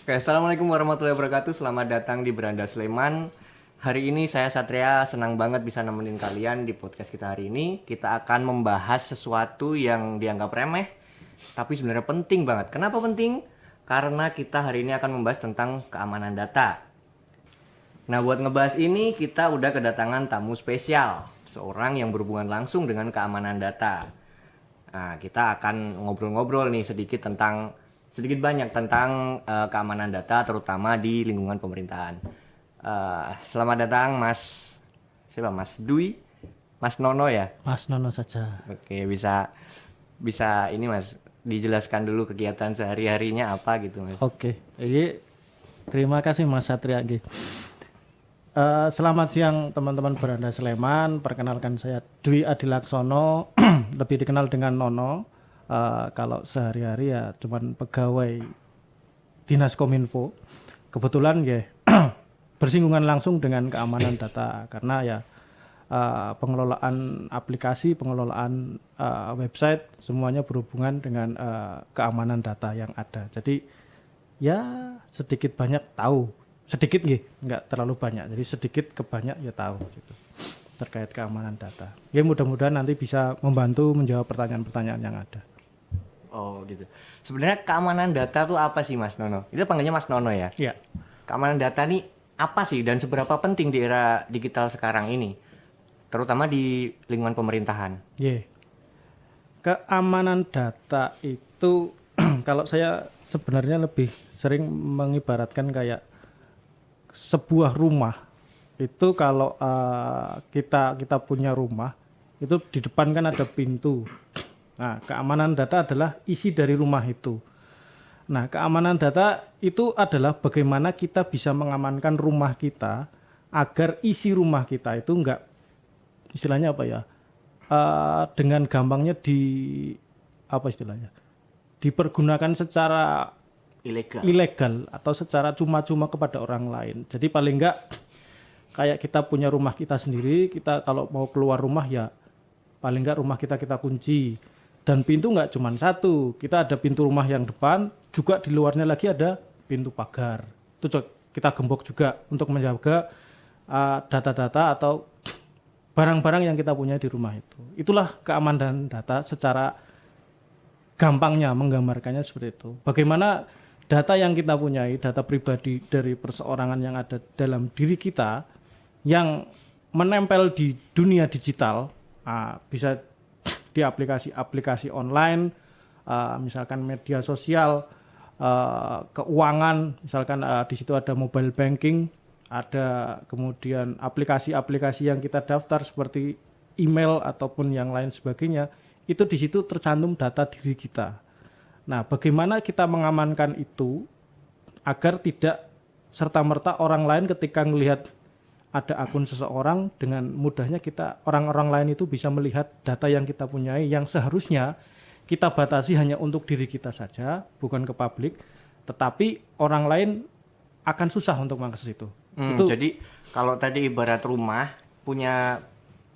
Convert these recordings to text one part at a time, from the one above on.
Oke, Assalamualaikum warahmatullahi wabarakatuh. Selamat datang di Beranda Sleman. Hari ini saya Satria senang banget bisa nemenin kalian di podcast kita hari ini. Kita akan membahas sesuatu yang dianggap remeh, tapi sebenarnya penting banget. Kenapa penting? Karena kita hari ini akan membahas tentang keamanan data. Nah, buat ngebahas ini kita udah kedatangan tamu spesial, seorang yang berhubungan langsung dengan keamanan data. Nah, kita akan ngobrol-ngobrol nih sedikit banyak tentang keamanan data, terutama di lingkungan pemerintahan. Selamat datang Mas, siapa Mas Dwi, Mas Nono ya? Mas Nono saja. Oke, bisa ini Mas, dijelaskan dulu kegiatan sehari-harinya apa gitu Mas? Oke, jadi terima kasih Mas Satria. Selamat siang teman-teman Beranda Sleman. Perkenalkan saya Dwi Adilaksono, lebih dikenal dengan Nono. Kalau sehari-hari ya cuman pegawai Dinas Kominfo. Kebetulan ya bersinggungan langsung dengan keamanan data karena ya pengelolaan aplikasi, pengelolaan website semuanya berhubungan dengan keamanan data yang ada. Jadi ya sedikit banyak tahu, sedikit nggak terlalu banyak. Jadi sedikit ke banyak ya tahu gitu terkait keamanan data. Ya mudah-mudahan nanti bisa membantu menjawab pertanyaan-pertanyaan yang ada. Oh gitu. Sebenarnya keamanan data tuh apa sih Mas Nono? Itu panggilnya Mas Nono ya? Iya. Keamanan data nih apa sih dan seberapa penting di era digital sekarang ini? Terutama di lingkungan pemerintahan. Yeah. Keamanan data itu kalau saya sebenarnya lebih sering mengibaratkan kayak sebuah rumah. Itu kalau kita punya rumah, itu di depan kan ada pintu. Nah, keamanan data adalah isi dari rumah itu. Nah, keamanan data itu adalah bagaimana kita bisa mengamankan rumah kita agar isi rumah kita itu enggak, istilahnya apa ya, dengan gampangnya dipergunakan secara ilegal atau secara cuma-cuma kepada orang lain. Jadi paling enggak kayak kita punya rumah kita sendiri, kita kalau mau keluar rumah ya paling enggak rumah kita kunci. Dan pintu nggak cuma satu, kita ada pintu rumah yang depan, juga di luarnya lagi ada pintu pagar. Itu kita gembok juga untuk menjaga data-data atau barang-barang yang kita punya di rumah itu. Itulah keamanan data secara gampangnya menggambarkannya seperti itu. Bagaimana data yang kita punyai, data pribadi dari perseorangan yang ada dalam diri kita, yang menempel di dunia digital, bisa di aplikasi-aplikasi online, misalkan media sosial, keuangan, misalkan di situ ada mobile banking, ada kemudian aplikasi-aplikasi yang kita daftar seperti email ataupun yang lain sebagainya, itu di situ tercantum data diri kita. Nah, bagaimana kita mengamankan itu agar tidak serta-merta orang lain ketika melihat ada akun seseorang, dengan mudahnya orang-orang lain itu bisa melihat data yang kita punyai yang seharusnya kita batasi hanya untuk diri kita saja, bukan ke publik, tetapi orang lain akan susah untuk mengakses itu. Jadi kalau tadi ibarat rumah punya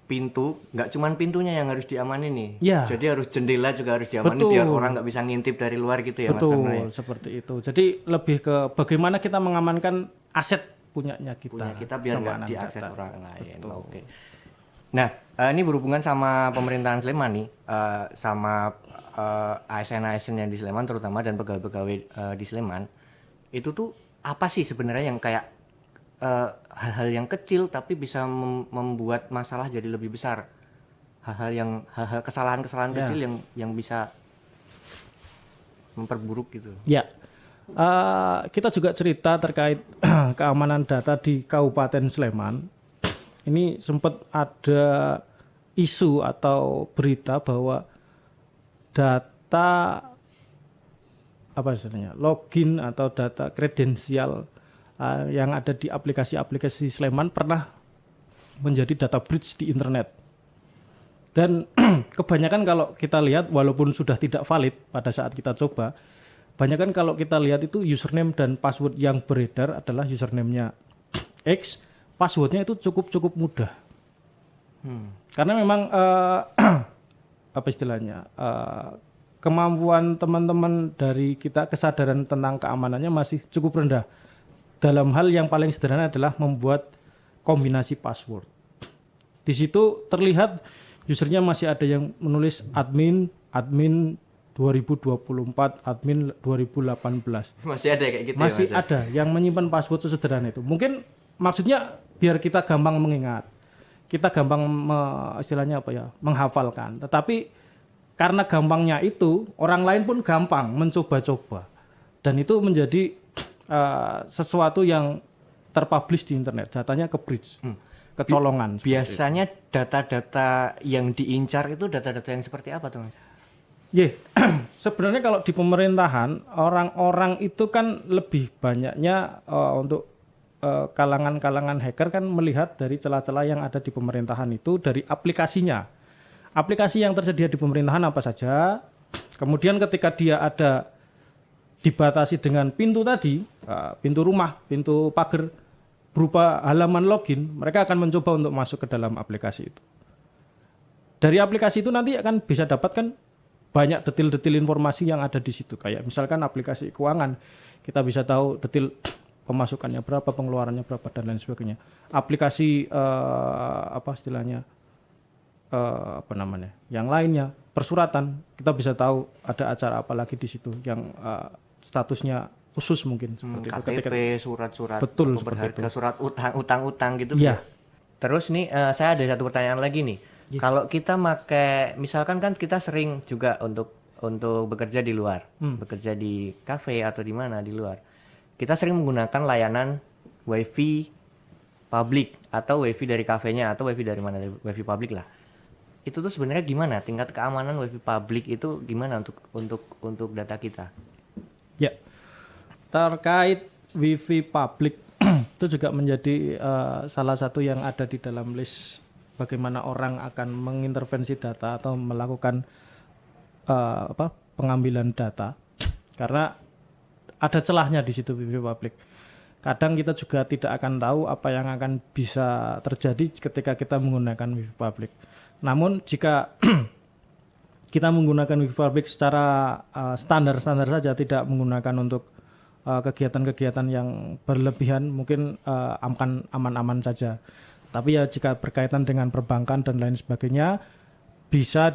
pintu, nggak cuman pintunya yang harus diamanin nih. Ya. Jadi harus jendela juga harus diamanin. Betul. Biar orang nggak bisa ngintip dari luar gitu ya. Betul, Mas Karno ya? Seperti itu. Jadi lebih ke bagaimana kita mengamankan aset punya kita biar nggak diakses orang lain. Betul. Oke. Nah, ini berhubungan sama pemerintahan Sleman nih, sama ASN-ASN yang di Sleman terutama dan pegawai-pegawai di Sleman. Itu tuh apa sih sebenarnya yang kayak hal-hal yang kecil tapi bisa membuat masalah jadi lebih besar? Hal-hal kesalahan-kesalahan kecil yang bisa memperburuk gitu. Ya. Kita juga cerita terkait keamanan data di Kabupaten Sleman. Ini sempat ada isu atau berita bahwa data login atau data kredensial yang ada di aplikasi-aplikasi Sleman pernah menjadi data breach di internet. Dan kebanyakan kalau kita lihat, walaupun sudah tidak valid pada saat kita coba, banyak kan kalau kita lihat itu username dan password yang beredar adalah username-nya X, passwordnya itu cukup mudah. Karena memang apa istilahnya, kemampuan teman-teman dari kita kesadaran tentang keamanannya masih cukup rendah. Dalam hal yang paling sederhana adalah membuat kombinasi password. Di situ terlihat usernya masih ada yang menulis admin 2024, admin 2018. Masih ada kayak gitu Masih ya, Mas? ada yang menyimpan password sesederhana itu. Mungkin maksudnya biar kita gampang mengingat. Kita gampang istilahnya apa ya? Menghafalkan. Tetapi karena gampangnya itu, orang lain pun gampang mencoba-coba. Dan itu menjadi sesuatu yang terpublish di internet. Datanya ke-breach. Kecolongan. Biasanya data-data yang diincar itu data-data yang seperti apa tuh, Mas? Sebenarnya kalau di pemerintahan orang-orang itu kan lebih banyaknya untuk kalangan-kalangan hacker kan melihat dari celah-celah yang ada di pemerintahan itu dari aplikasinya. Aplikasi yang tersedia di pemerintahan apa saja. Kemudian ketika dia ada dibatasi dengan pintu tadi, pintu rumah, pintu pagar berupa halaman login, mereka akan mencoba untuk masuk ke dalam aplikasi itu. Dari aplikasi itu nanti akan bisa dapatkan banyak detil-detil informasi yang ada di situ. Kayak misalkan aplikasi keuangan, kita bisa tahu detil pemasukannya berapa, pengeluarannya berapa, dan lain sebagainya. Aplikasi yang lainnya, persuratan, kita bisa tahu ada acara apa lagi di situ yang statusnya khusus mungkin seperti KTP, itu. Ketika, surat-surat betul, berharga, surat utang-utang gitu. Iya. Terus nih saya ada satu pertanyaan lagi nih. Kalau kita pakai, misalkan kan kita sering juga untuk bekerja di luar, bekerja di kafe atau di mana di luar. Kita sering menggunakan layanan WiFi publik atau WiFi dari kafenya atau WiFi dari mana, WiFi publik lah. Itu tuh sebenarnya gimana? Tingkat keamanan WiFi publik itu gimana untuk data kita? Ya. Terkait WiFi publik itu juga menjadi salah satu yang ada di dalam list bagaimana orang akan mengintervensi data atau melakukan pengambilan data, karena ada celahnya di situ WiFi publik. Kadang kita juga tidak akan tahu apa yang akan bisa terjadi ketika kita menggunakan WiFi publik. Namun jika kita menggunakan WiFi publik secara standar-standar saja, tidak menggunakan untuk kegiatan-kegiatan yang berlebihan, mungkin aman-aman saja. Tapi ya jika berkaitan dengan perbankan dan lain sebagainya, bisa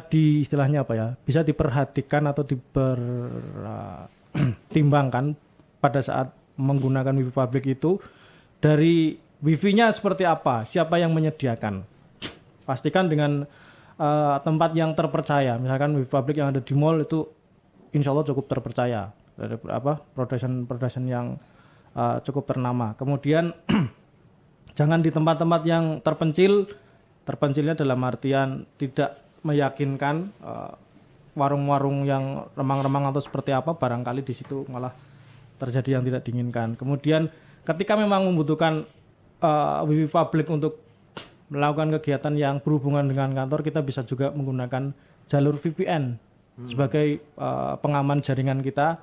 bisa diperhatikan atau dipertimbangkan pada saat menggunakan WiFi publik itu, dari WiFi-nya seperti apa, siapa yang menyediakan. Pastikan dengan tempat yang terpercaya. Misalkan WiFi publik yang ada di mall itu insya Allah cukup terpercaya. Dari production yang cukup ternama. Kemudian jangan di tempat-tempat yang terpencilnya dalam artian tidak meyakinkan, warung-warung yang remang-remang atau seperti apa, barangkali di situ malah terjadi yang tidak diinginkan. Kemudian ketika memang membutuhkan WiFi publik untuk melakukan kegiatan yang berhubungan dengan kantor, kita bisa juga menggunakan jalur VPN sebagai pengaman jaringan kita,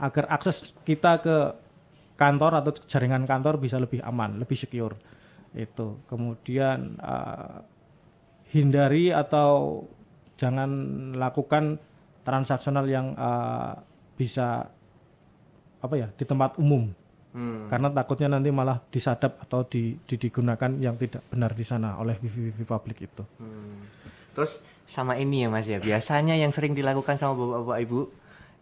agar akses kita ke kantor atau jaringan kantor bisa lebih aman, lebih secure. Itu. Kemudian hindari atau jangan lakukan transaksional yang bisa di tempat umum. Karena takutnya nanti malah disadap atau digunakan yang tidak benar di sana oleh WiFi publik itu. Terus sama ini ya Mas ya, biasanya yang sering dilakukan sama bapak-bapak ibu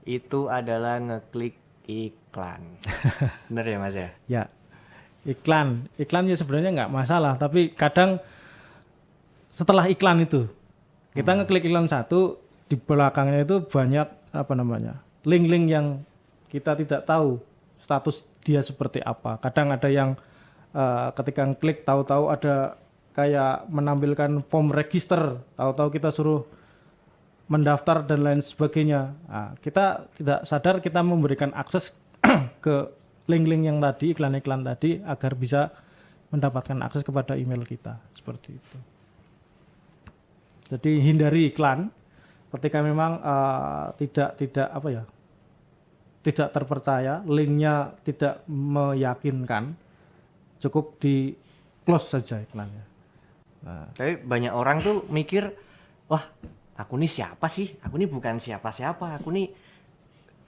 itu adalah ngeklik iklan. Bener ya Mas ya? Ya, iklan ya sebenarnya nggak masalah, tapi kadang setelah iklan itu kita ngeklik iklan satu, di belakangnya itu banyak link-link yang kita tidak tahu status dia seperti apa. Kadang ada yang ketika ngeklik tahu-tahu ada kayak menampilkan form register, tahu-tahu kita suruh mendaftar dan lain sebagainya. Nah, kita tidak sadar kita memberikan akses ke link-link yang tadi, iklan-iklan tadi, agar bisa mendapatkan akses kepada email kita, seperti itu. Jadi hindari iklan ketika memang tidak terpercaya, linknya tidak meyakinkan, cukup di close saja iklannya. Nah, tapi banyak orang tuh mikir, wah aku nih siapa sih? Aku nih bukan siapa-siapa. Aku nih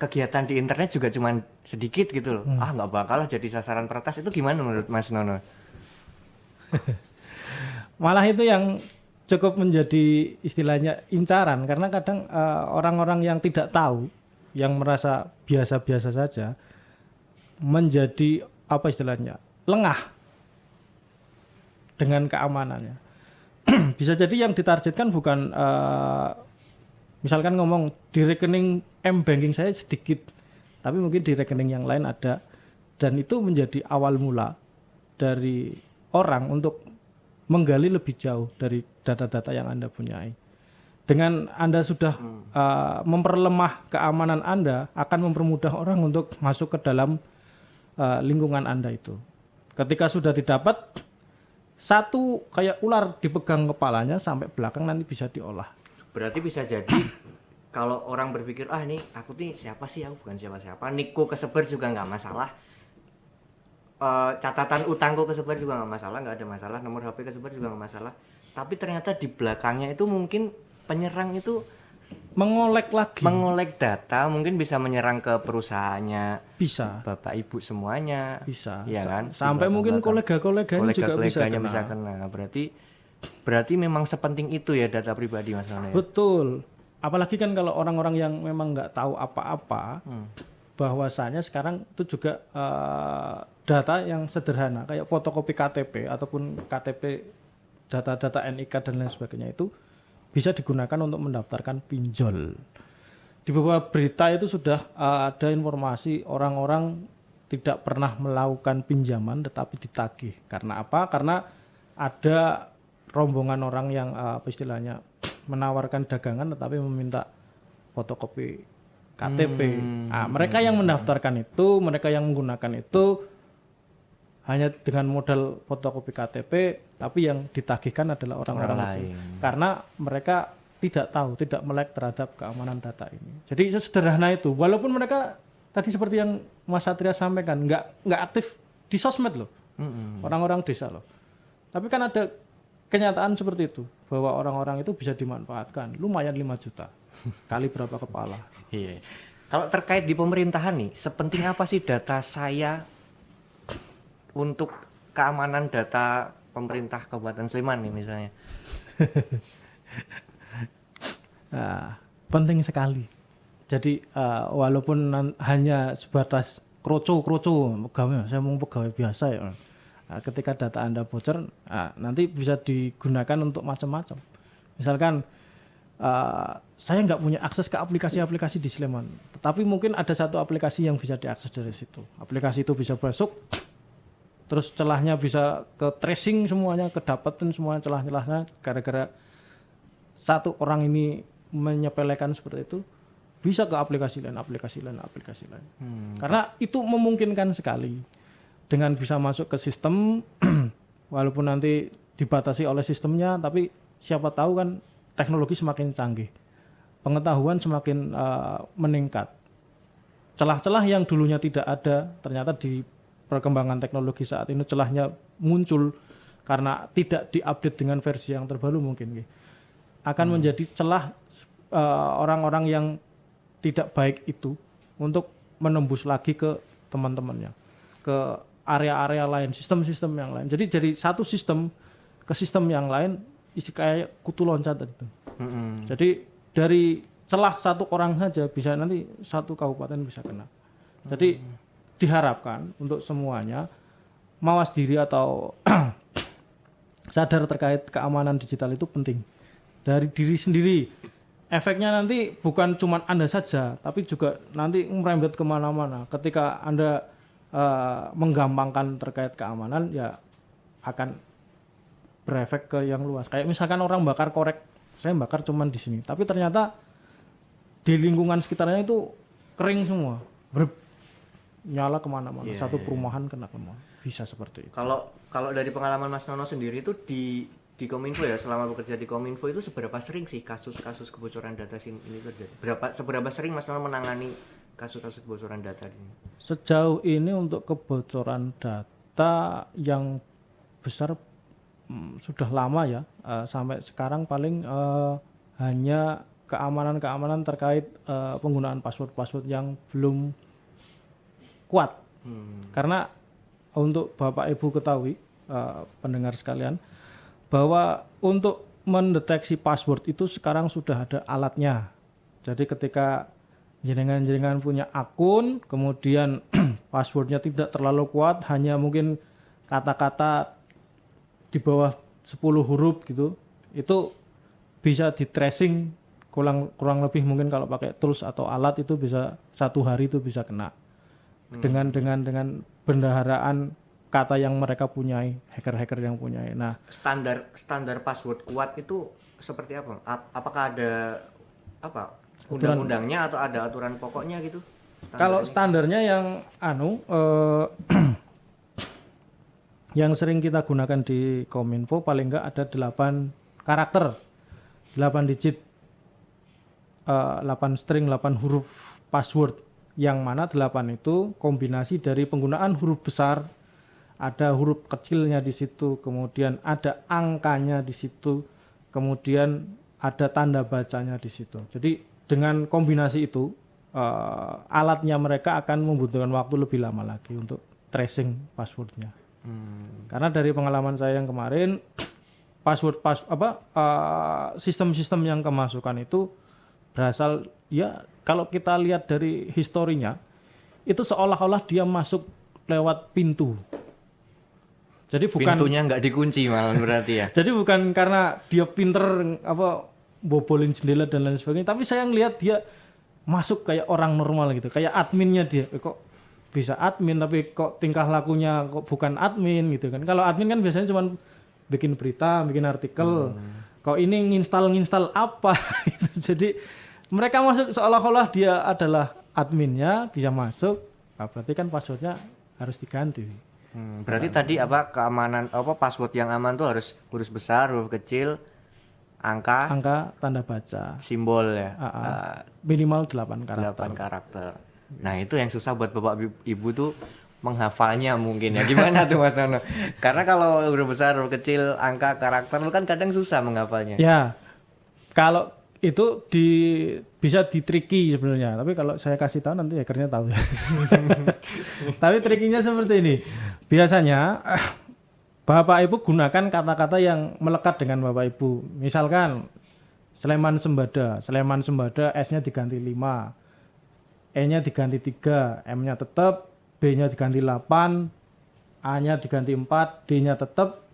kegiatan di internet juga cuman sedikit gitu loh. Nggak bakal jadi sasaran peretas. Itu gimana menurut Mas Nono? Malah itu yang cukup menjadi istilahnya incaran, karena kadang orang-orang yang tidak tahu, yang merasa biasa-biasa saja, menjadi apa istilahnya, lengah dengan keamanannya. Bisa jadi yang ditargetkan bukan misalkan ngomong di rekening M-banking saya sedikit, tapi mungkin di rekening yang lain ada, dan itu menjadi awal mula dari orang untuk menggali lebih jauh dari data-data yang Anda punyai. Dengan Anda sudah memperlemah keamanan Anda, akan mempermudah orang untuk masuk ke dalam lingkungan Anda itu. Ketika sudah didapat, satu kayak ular dipegang kepalanya sampai belakang nanti bisa diolah. Berarti bisa jadi kalau orang berpikir, ini aku nih siapa sih, aku bukan siapa-siapa, niko kesebar juga nggak masalah, catatan utangku kesebar juga nggak masalah, nggak ada masalah, nomor HP kesebar juga nggak masalah. Tapi ternyata di belakangnya itu mungkin penyerang itu mengolek data, mungkin bisa menyerang ke perusahaannya, bisa bapak ibu semuanya, bisa, ya kan, sampai mungkin kolega-koleganya juga bisa kena. Berarti memang sepenting itu ya data pribadi, Mas Nono ya? Betul. Apalagi kan kalau orang-orang yang memang nggak tahu apa-apa, bahwasanya sekarang itu juga data yang sederhana kayak fotokopi KTP ataupun KTP, data-data NIK dan lain sebagainya itu bisa digunakan untuk mendaftarkan pinjol. Di beberapa berita itu sudah ada informasi orang-orang tidak pernah melakukan pinjaman tetapi ditagih. Karena apa? Karena ada rombongan orang yang istilahnya menawarkan dagangan tetapi meminta fotokopi KTP. Mereka yang mendaftarkan itu, mereka yang menggunakan itu hanya dengan modal fotokopi KTP, tapi yang ditagihkan adalah orang-orang lain. Karena mereka tidak tahu, tidak melek terhadap keamanan data ini. Jadi sesederhana itu, walaupun mereka tadi seperti yang Mas Satria sampaikan, nggak aktif di sosmed loh, orang-orang desa loh. Tapi kan ada kenyataan seperti itu, bahwa orang-orang itu bisa dimanfaatkan, lumayan 5 juta, kali berapa kepala. Iya. Kalau terkait di pemerintahan nih, sepenting apa sih data saya untuk keamanan data pemerintah Kabupaten Sleman nih misalnya? Nah, penting sekali. Jadi walaupun hanya sebatas kroco, pegawai, saya mau pegawai biasa ya. Ketika data Anda bocor, nanti bisa digunakan untuk macam-macam. Misalkan saya nggak punya akses ke aplikasi-aplikasi di Sleman, tetapi mungkin ada satu aplikasi yang bisa diakses dari situ. Aplikasi itu bisa masuk, terus celahnya bisa ke tracing semuanya, kedapetan semuanya celah-celahnya, gara-gara satu orang ini menyepelekan seperti itu, bisa ke aplikasi lain. Karena itu memungkinkan sekali. Dengan bisa masuk ke sistem, walaupun nanti dibatasi oleh sistemnya, tapi siapa tahu kan teknologi semakin canggih, pengetahuan semakin meningkat. Celah-celah yang dulunya tidak ada, ternyata di perkembangan teknologi saat ini celahnya muncul karena tidak diupdate dengan versi yang terbaru mungkin. Akan menjadi celah orang-orang yang tidak baik itu untuk menembus lagi ke teman-temannya, ke area-area lain, sistem-sistem yang lain. Jadi dari satu sistem ke sistem yang lain, isi kayak kutu loncat itu. Jadi dari celah satu orang saja bisa nanti satu kabupaten bisa kena. Jadi diharapkan untuk semuanya mawas diri atau sadar terkait keamanan digital itu penting. Dari diri sendiri. Efeknya nanti bukan cuma Anda saja, tapi juga nanti merembet kemana-mana. Ketika Anda menggampangkan terkait keamanan, ya akan berefek ke yang luas. Kayak misalkan orang bakar korek, saya bakar cuman di sini, tapi ternyata di lingkungan sekitarnya itu kering semua, nyala kemana-mana. Satu perumahan kena semua, bisa seperti itu. Kalau dari pengalaman Mas Nono sendiri itu di Kominfo ya, selama bekerja di Kominfo itu seberapa sering sih kasus-kasus kebocoran data ini terjadi? Seberapa sering Mas Nono menangani kasus-kasus kebocoran data ini? Sejauh ini untuk kebocoran data yang besar sudah lama ya, sampai sekarang paling hanya keamanan terkait penggunaan password yang belum kuat. Karena untuk Bapak Ibu ketahui, pendengar sekalian, bahwa untuk mendeteksi password itu sekarang sudah ada alatnya. Jadi ketika jenengan punya akun, kemudian passwordnya tidak terlalu kuat, hanya mungkin kata-kata di bawah 10 huruf gitu, itu bisa di tracing kurang lebih, mungkin kalau pakai tools atau alat itu bisa 1 hari itu bisa kena. Dengan bendaharaan kata yang mereka punyai, hacker-hacker yang punyai. Nah, standar password kuat itu seperti apa? Apakah ada undang-undangnya atau ada aturan pokoknya gitu? Kalau standarnya yang yang sering kita gunakan di Kominfo paling enggak ada 8 karakter, 8 digit, 8 string, 8 huruf password, yang mana 8 itu kombinasi dari penggunaan huruf besar, ada huruf kecilnya di situ, kemudian ada angkanya di situ, kemudian ada tanda bacanya di situ. Jadi dengan kombinasi itu alatnya mereka akan membutuhkan waktu lebih lama lagi untuk tracing passwordnya. Karena dari pengalaman saya yang kemarin, sistem-sistem yang kemasukan itu berasal, ya kalau kita lihat dari historinya, itu seolah-olah dia masuk lewat pintu. Jadi pintunya nggak dikunci malah berarti ya. Jadi bukan karena dia pinter bobolin jendela dan lain sebagainya, tapi saya ngelihat dia masuk kayak orang normal gitu, kayak adminnya dia. Kok bisa admin tapi kok tingkah lakunya kok bukan admin gitu kan. Kalau admin kan biasanya cuma bikin berita, bikin artikel. Kok ini nginstal apa gitu. Jadi mereka masuk seolah-olah dia adalah adminnya, bisa masuk. Nah, berarti kan passwordnya harus diganti. Berarti tadi keamanan password yang aman tuh harus huruf besar, huruf kecil, angka, tanda baca, simbol ya. Minimal 8 karakter. 8 karakter. Nah, itu yang susah buat Bapak Ibu tuh menghafalnya mungkin ya. Gimana tuh Mas Nono? Karena kalau huruf besar, huruf kecil, angka, karakter lu kan kadang susah menghafalnya. Ya. Kalau itu bisa di-tricky sebenarnya, tapi kalau saya kasih tahu nanti hackernya tahu ya. Tapi trikinya seperti ini. Biasanya Bapak Ibu gunakan kata-kata yang melekat dengan Bapak Ibu. Misalkan Sleman Sembada, S-nya diganti 5, E-nya diganti 3, M-nya tetap, B-nya diganti 8, A-nya diganti 4, D-nya tetap,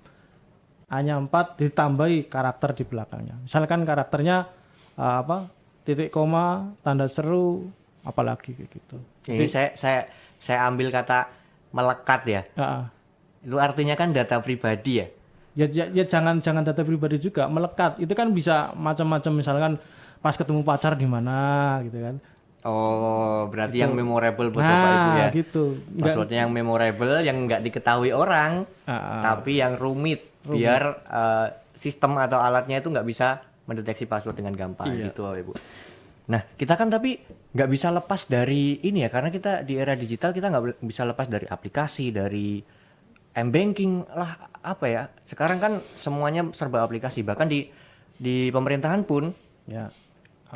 A-nya 4, ditambahi karakter di belakangnya. Misalkan karakternya titik koma, tanda seru, apalagi gitu. Ini saya ambil kata melekat ya. Itu artinya kan data pribadi ya. Ya jangan data pribadi juga, melekat. Itu kan bisa macam-macam, misalkan pas ketemu pacar di mana gitu kan. Oh, berarti gitu. Yang memorable buat Bapak Ibu ya. Gitu. Passwordnya yang memorable, yang nggak diketahui orang, tapi yang rumit. Biar sistem atau alatnya itu nggak bisa mendeteksi password dengan gampang gitu Ibu. Nah, kita kan tapi nggak bisa lepas dari ini ya, karena kita di era digital kita nggak bisa lepas dari aplikasi, dari m-banking lah, apa ya. Sekarang kan semuanya serba aplikasi, bahkan di pemerintahan pun ya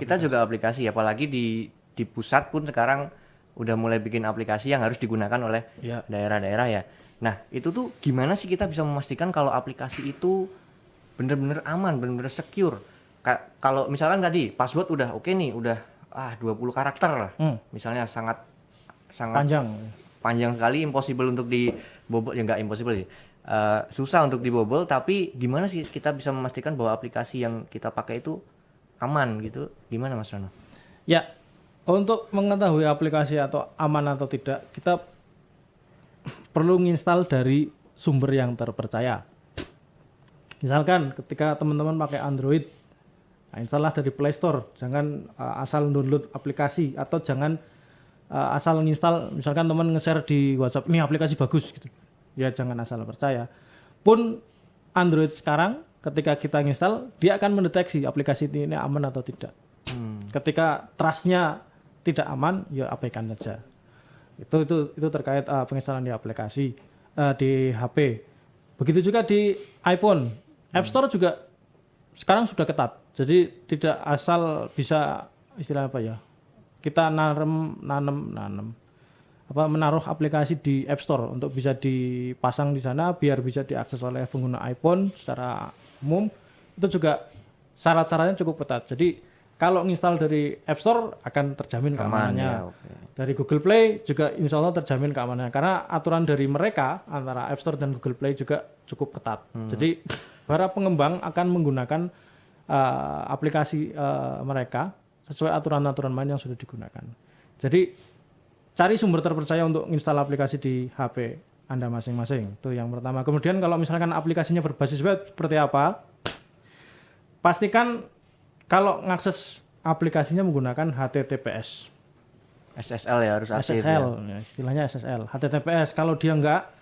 kita juga aplikasi, apalagi di pusat pun sekarang udah mulai bikin aplikasi yang harus digunakan oleh daerah-daerah ya. Nah, itu tuh gimana sih kita bisa memastikan kalau aplikasi itu bener-bener aman, bener-bener secure? Kalau misalkan tadi password udah oke nih, udah 20 karakter lah. Misalnya sangat panjang sekali, impossible untuk dibobol, ya nggak impossible sih. Susah untuk dibobol, tapi gimana sih kita bisa memastikan bahwa aplikasi yang kita pakai itu aman gitu? Gimana Mas Rano? Ya, untuk mengetahui aplikasi atau aman atau tidak, kita perlu menginstal dari sumber yang terpercaya. Misalkan ketika teman-teman pakai Android, installah dari Play Store. Jangan asal download aplikasi, atau jangan asal menginstal. Misalkan teman nge-share di WhatsApp, ini aplikasi bagus gitu. Ya jangan asal percaya. Pun Android sekarang ketika kita nginstal, dia akan mendeteksi aplikasi ini aman atau tidak. Ketika trust-nya tidak aman, ya abaikan saja. Itu terkait penginstalan di aplikasi di HP. Begitu juga di iPhone. App Store juga sekarang sudah ketat. Jadi tidak asal bisa istilah apa ya? Kita menaruh aplikasi di App Store untuk bisa dipasang di sana biar bisa diakses oleh pengguna iPhone secara umum. Itu juga syarat-syaratnya cukup ketat. Jadi kalau install dari App Store akan terjamin keamanannya. Ya, okay. Dari Google Play juga insya Allah terjamin keamanannya. Karena aturan dari mereka antara App Store dan Google Play juga cukup ketat. Jadi para pengembang akan menggunakan aplikasi mereka sesuai aturan-aturan main yang sudah digunakan. Jadi cari sumber terpercaya untuk install aplikasi di HP Anda masing-masing. Itu yang pertama. Kemudian kalau misalkan aplikasinya berbasis web seperti apa? Pastikan kalau ngakses aplikasinya menggunakan HTTPS. SSL ya harus aktif. SSL, ya, istilahnya SSL. HTTPS kalau dia enggak,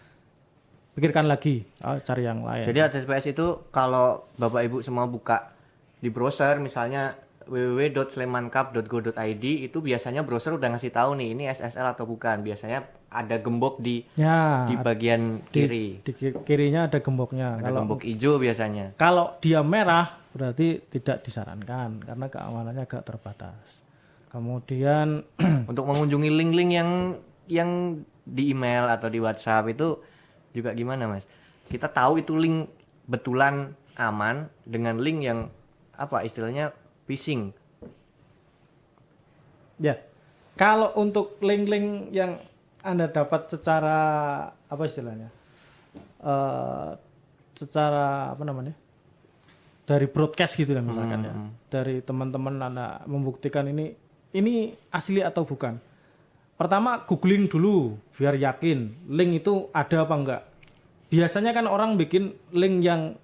pikirkan lagi, cari yang lain. Jadi HTTPS itu kalau Bapak Ibu semua buka di browser misalnya www.slemancup.go.id itu biasanya browser udah ngasih tahu nih ini SSL atau bukan. Biasanya ada gembok di bagian kiri. Di kirinya ada gemboknya. Ada gembok hijau biasanya. Kalau dia merah berarti tidak disarankan karena keamanannya agak terbatas. Kemudian untuk mengunjungi link-link yang di email atau di WhatsApp itu juga gimana, Mas? Kita tahu itu link betulan aman dengan link yang apa istilahnya phishing. Ya. Kalau untuk link-link yang Anda dapat secara apa istilahnya? Secara apa namanya? Dari broadcast gitu lah misalkan ya. Dari teman-teman Anda membuktikan ini asli atau bukan. Pertama googling dulu biar yakin link itu ada apa enggak. Biasanya kan orang bikin link yang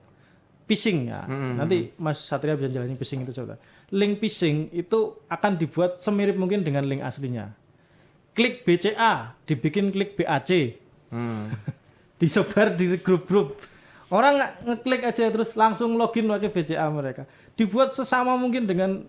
phishing ya. Nanti Mas Satria bisa jelasin phishing itu coba. Link phishing itu akan dibuat semirip mungkin dengan link aslinya. Klik BCA, dibikin klik BAC. Disebar di grup-grup. Orang ngeklik aja terus langsung login pakai BCA mereka. Dibuat sesama mungkin dengan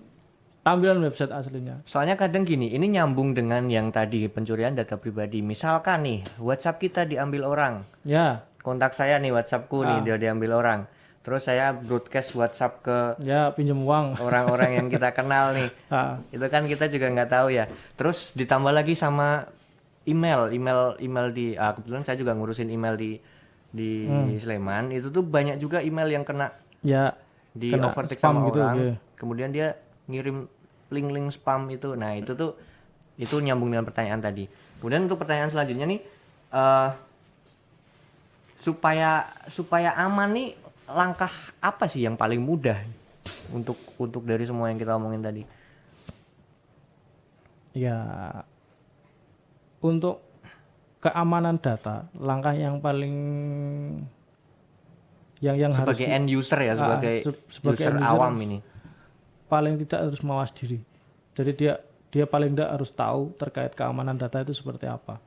tampilan website aslinya. Soalnya kadang gini, ini nyambung dengan yang tadi pencurian data pribadi. Misalkan nih, WhatsApp kita diambil orang. Ya. Kontak saya nih WhatsAppku nih dia diambil orang. Terus saya broadcast WhatsApp ke pinjam uang orang-orang yang kita kenal nih. Itu kan kita juga nggak tahu ya. Terus ditambah lagi sama email di kebetulan saya juga ngurusin email di Sleman. Itu tuh banyak juga email yang kena di overtake sama gitu, orang. ya. Kemudian dia ngirim link-link spam itu. Nah, itu nyambung dengan pertanyaan tadi. Kemudian untuk pertanyaan selanjutnya nih supaya aman nih langkah apa sih yang paling mudah untuk dari semua yang kita omongin tadi? Ya, untuk keamanan data, langkah yang paling yang sebagai harus end user ya, sebagai user awam ini. Paling tidak harus mawas diri. Jadi dia paling tidak harus tahu terkait keamanan data itu seperti apa.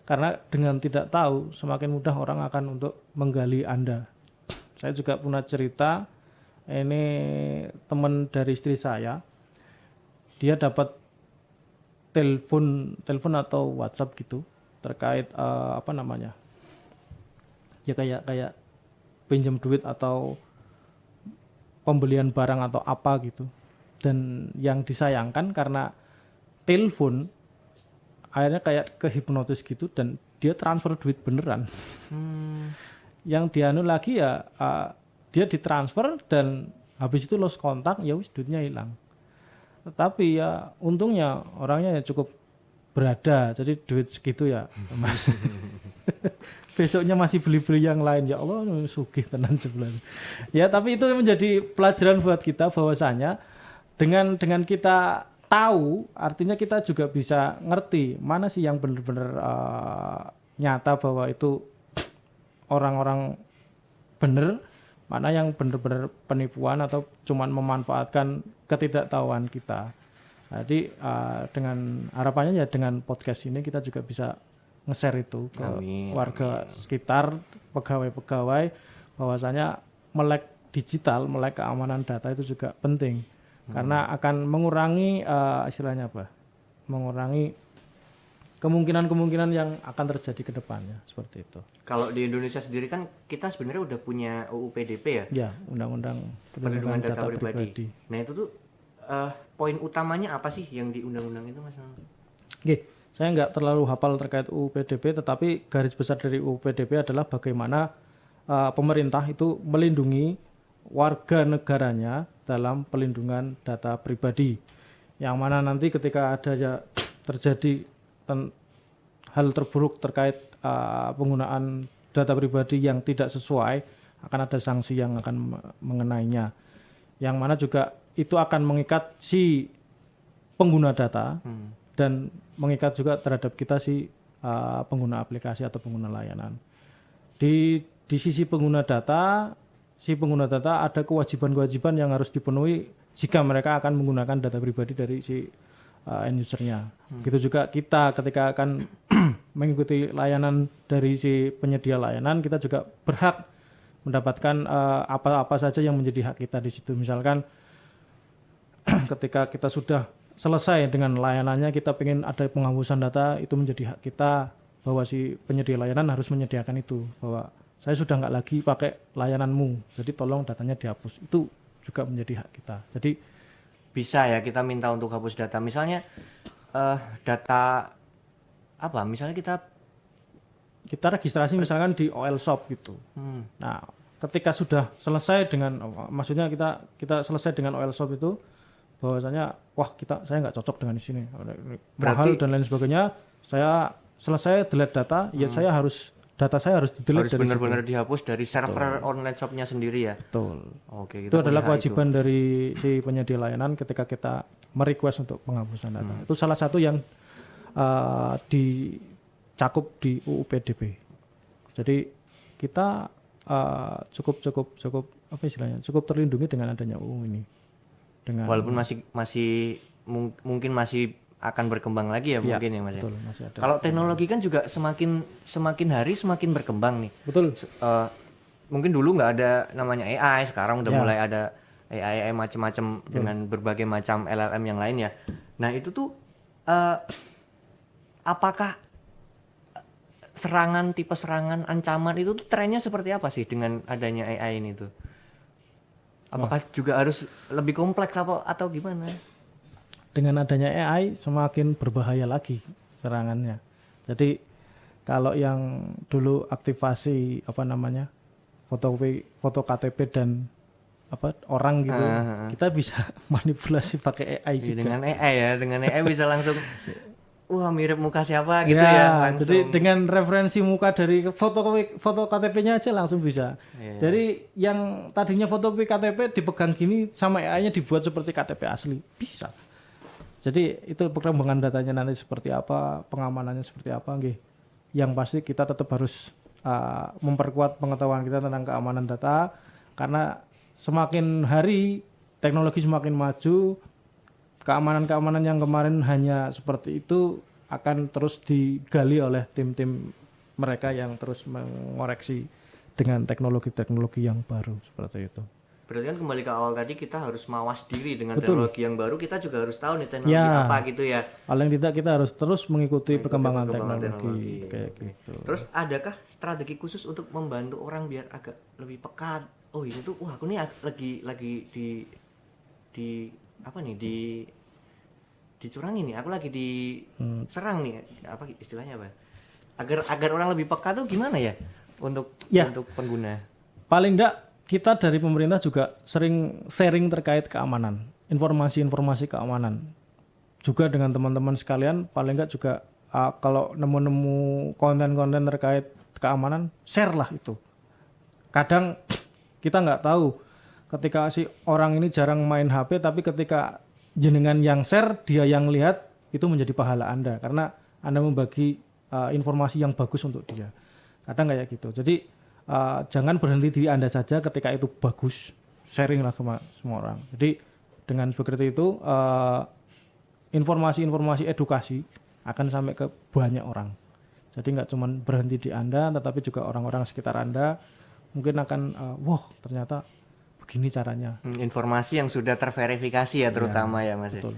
Karena dengan tidak tahu semakin mudah orang akan untuk menggali Anda. Saya juga punya cerita, ini teman dari istri saya, dia dapat telepon atau WhatsApp gitu terkait ya kayak pinjam duit atau pembelian barang atau apa gitu. Dan yang disayangkan karena telepon akhirnya kayak kehipnotis gitu dan dia transfer duit beneran. Yang dianu lagi ya dia ditransfer dan habis itu lost kontak, ya wis duitnya hilang. Tetapi ya untungnya orangnya ya cukup berada, jadi duit segitu ya Mas. Besoknya masih beli-beli yang lain, ya Allah sugih tenan sebelah. Ya tapi itu menjadi pelajaran buat kita bahwasanya dengan kita tahu, artinya kita juga bisa ngerti mana sih yang benar-benar nyata bahwa itu orang-orang benar, mana yang benar-benar penipuan atau cuman memanfaatkan ketidaktahuan kita. Jadi dengan harapannya ya dengan podcast ini kita juga bisa nge-share itu ke warga sekitar, pegawai-pegawai, bahwasanya melek digital, melek keamanan data itu juga penting. Karena akan mengurangi istilahnya apa? Mengurangi kemungkinan-kemungkinan yang akan terjadi ke depannya seperti itu. Kalau di Indonesia sendiri kan kita sebenarnya udah punya UU PDP ya? Ya, Undang-Undang Perlindungan Data Pribadi. Nah itu tuh poin utamanya apa sih yang di undang-undang itu Mas? Oke, saya nggak terlalu hafal terkait UU PDP, tetapi garis besar dari UU PDP adalah bagaimana pemerintah itu melindungi warga negaranya dalam pelindungan data pribadi. Yang mana nanti ketika ada ya terjadi hal terburuk terkait penggunaan data pribadi yang tidak sesuai, akan ada sanksi yang akan mengenainya. Yang mana juga itu akan mengikat si pengguna data dan mengikat juga terhadap kita si pengguna aplikasi atau pengguna layanan. Di sisi pengguna data, si pengguna data ada kewajiban-kewajiban yang harus dipenuhi jika mereka akan menggunakan data pribadi dari si end usernya. Begitu juga kita ketika akan mengikuti layanan dari si penyedia layanan, kita juga berhak mendapatkan apa-apa saja yang menjadi hak kita di situ. Misalkan ketika kita sudah selesai dengan layanannya, kita ingin ada penghapusan data, itu menjadi hak kita, bahwa si penyedia layanan harus menyediakan itu, bahwa saya sudah nggak lagi pakai layananmu, jadi tolong datanya dihapus. Itu juga menjadi hak kita. Jadi bisa ya kita minta untuk hapus data, misalnya data apa, misalnya kita registrasi misalkan di OL Shop gitu. Nah, ketika sudah selesai dengan, maksudnya kita selesai dengan OL Shop itu, bahwasanya wah saya nggak cocok dengan di sini, mahal dan lain sebagainya, saya selesai delete data, ya data saya harus di-delete, harus benar-benar dihapus dari server online shopnya sendiri ya. Betul. Oke, itu adalah kewajiban dari si penyedia layanan ketika kita merequest untuk penghapusan data. Itu salah satu yang dicakup di UU PDP. Jadi kita cukup apa istilahnya, cukup terlindungi dengan adanya UU ini. Walaupun mungkin masih akan berkembang lagi ya, mungkin ya Mas. Betul, masih ada. Kalau teknologi kan juga semakin hari semakin berkembang nih. Betul. Mungkin dulu nggak ada namanya AI, sekarang udah mulai ada AI macam-macam dengan berbagai macam LLM yang lain ya. Nah itu tuh apakah tipe serangan, ancaman itu tuh trennya seperti apa sih dengan adanya AI ini tuh? Apakah juga harus lebih kompleks atau gimana? Dengan adanya AI semakin berbahaya lagi serangannya. Jadi kalau yang dulu aktivasi foto KTP dan orang gitu, kita bisa manipulasi pakai AI juga. Dengan AI bisa langsung wah mirip muka siapa gitu ya langsung. Jadi dengan referensi muka dari foto KTP-nya aja langsung bisa. Jadi yang tadinya foto KTP dipegang gini, sama AI-nya dibuat seperti KTP asli, bisa. Jadi itu perkembangan datanya nanti seperti apa, pengamanannya seperti apa, nggih. Yang pasti kita tetap harus memperkuat pengetahuan kita tentang keamanan data, karena semakin hari teknologi semakin maju, keamanan-keamanan yang kemarin hanya seperti itu akan terus digali oleh tim-tim mereka yang terus mengoreksi dengan teknologi-teknologi yang baru seperti itu. Berarti kan kembali ke awal tadi, kita harus mawas diri dengan teknologi yang baru, kita juga harus tahu nih teknologi apa gitu ya. Paling tidak kita harus terus mengikuti perkembangan teknologi kayak gitu. Terus adakah strategi khusus untuk membantu orang biar agak lebih peka? Oh ini tuh, wah aku nih lagi dicurangi nih, aku lagi diserang nih, apa istilahnya apa? Agar orang lebih peka tuh gimana ya untuk pengguna? Paling enggak kita dari pemerintah juga sering sharing terkait keamanan, informasi-informasi keamanan. Juga dengan teman-teman sekalian, paling enggak juga kalau nemu-nemu konten-konten terkait keamanan, share lah itu. Kadang kita nggak tahu ketika si orang ini jarang main HP, tapi ketika jenengan yang share, dia yang lihat, itu menjadi pahala Anda karena Anda membagi informasi yang bagus untuk dia. Kadang kayak gitu. Jadi jangan berhenti di Anda saja ketika itu bagus, sharing lah sama semua orang. Jadi dengan seperti itu informasi-informasi edukasi akan sampai ke banyak orang. Jadi nggak cuma berhenti di Anda, tetapi juga orang-orang sekitar Anda mungkin akan wah ternyata begini caranya. Informasi yang sudah terverifikasi ya terutama ya Mas. Betul.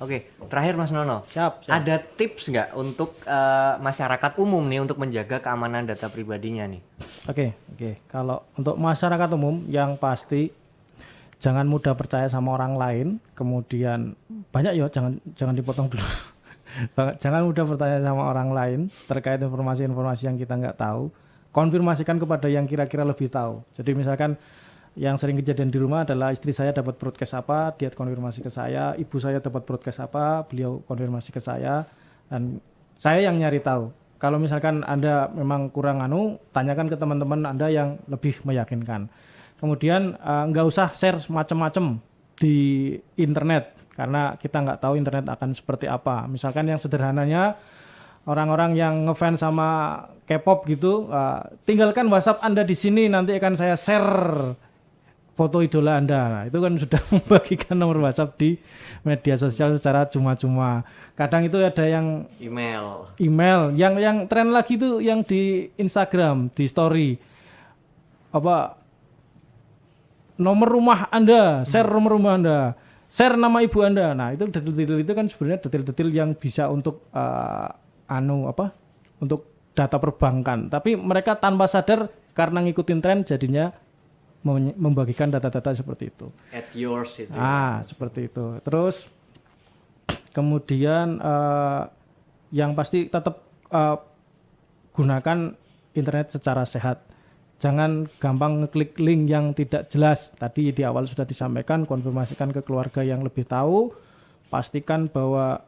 Oke, terakhir Mas Nono. Siap. Ada tips nggak untuk masyarakat umum nih untuk menjaga keamanan data pribadinya nih? Oke. Kalau untuk masyarakat umum yang pasti jangan mudah percaya sama orang lain. Kemudian banyak ya, jangan dipotong dulu. Jangan mudah percaya sama orang lain terkait informasi-informasi yang kita nggak tahu. Konfirmasikan kepada yang kira-kira lebih tahu. Jadi misalkan yang sering kejadian di rumah adalah istri saya dapat broadcast apa, dia konfirmasi ke saya, ibu saya dapat broadcast apa, beliau konfirmasi ke saya, dan saya yang nyari tahu. Kalau misalkan Anda memang kurang tanyakan ke teman-teman Anda yang lebih meyakinkan. Kemudian nggak usah share macam-macam di internet, karena kita nggak tahu internet akan seperti apa. Misalkan yang sederhananya, orang-orang yang ngefans sama K-pop gitu, tinggalkan WhatsApp Anda di sini, nanti akan saya share foto idola Anda. Nah, itu kan sudah membagikan nomor WhatsApp di media sosial secara cuma-cuma. Kadang itu ada yang email, yang tren lagi itu yang di Instagram, di story. Nomor rumah Anda, share nomor rumah Anda, share nama ibu Anda. Nah, itu detail-detail itu kan sebenarnya detail-detail yang bisa untuk untuk data perbankan. Tapi mereka tanpa sadar karena ngikutin tren jadinya membagikan data-data seperti itu. At yours itu. Seperti itu. Terus kemudian yang pasti tetap gunakan internet secara sehat. Jangan gampang ngeklik link yang tidak jelas. Tadi di awal sudah disampaikan, konfirmasikan ke keluarga yang lebih tahu. Pastikan bahwa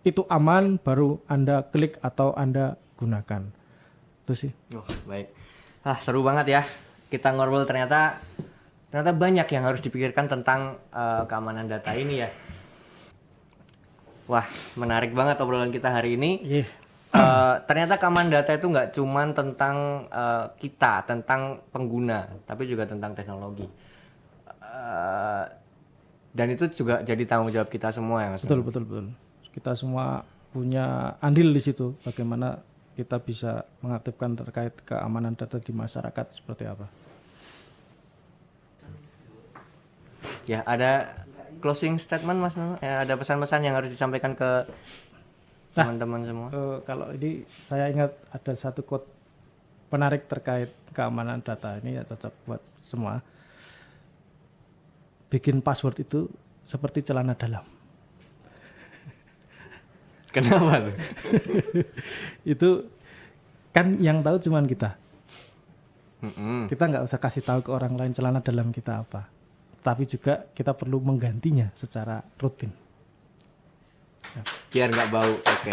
itu aman, baru Anda klik atau Anda gunakan. Itu sih. Baik. Seru banget ya. Kita ngobrol ternyata banyak yang harus dipikirkan tentang keamanan data ini ya. Wah, menarik banget obrolan kita hari ini. Ternyata keamanan data itu nggak cuman tentang kita, tentang pengguna, tapi juga tentang teknologi. Dan itu juga jadi tanggung jawab kita semua ya, Mas. Betul. Kita semua punya andil di situ. Bagaimana kita bisa mengaktifkan terkait keamanan data di masyarakat seperti apa. Ya, ada closing statement Mas Nono? Ada pesan-pesan yang harus disampaikan ke teman-teman semua? Kalau ini saya ingat ada satu quote menarik terkait keamanan data ini, ya cocok buat semua. Bikin password itu seperti celana dalam. Kenapa tuh? Itu kan yang tahu cuman kita. Kita nggak usah kasih tahu ke orang lain celana dalam kita apa. Tapi juga kita perlu menggantinya secara rutin. Biar nggak bau. Oke.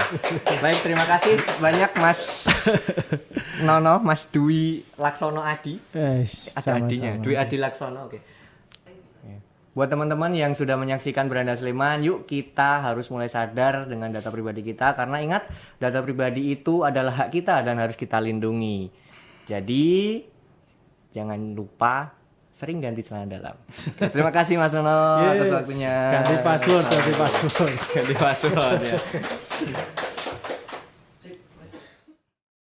Baik, terima kasih banyak Mas Nono, Mas Dwi Laksono Adi. Ada Adinya, Dwi Adi Laksono. Oke. Buat teman-teman yang sudah menyaksikan Beranda Sleman, yuk kita harus mulai sadar dengan data pribadi kita, karena ingat, data pribadi itu adalah hak kita dan harus kita lindungi. Jadi jangan lupa sering ganti celana dalam. Terima kasih Mas Nono atas waktunya. Ganti password. Ganti password ya.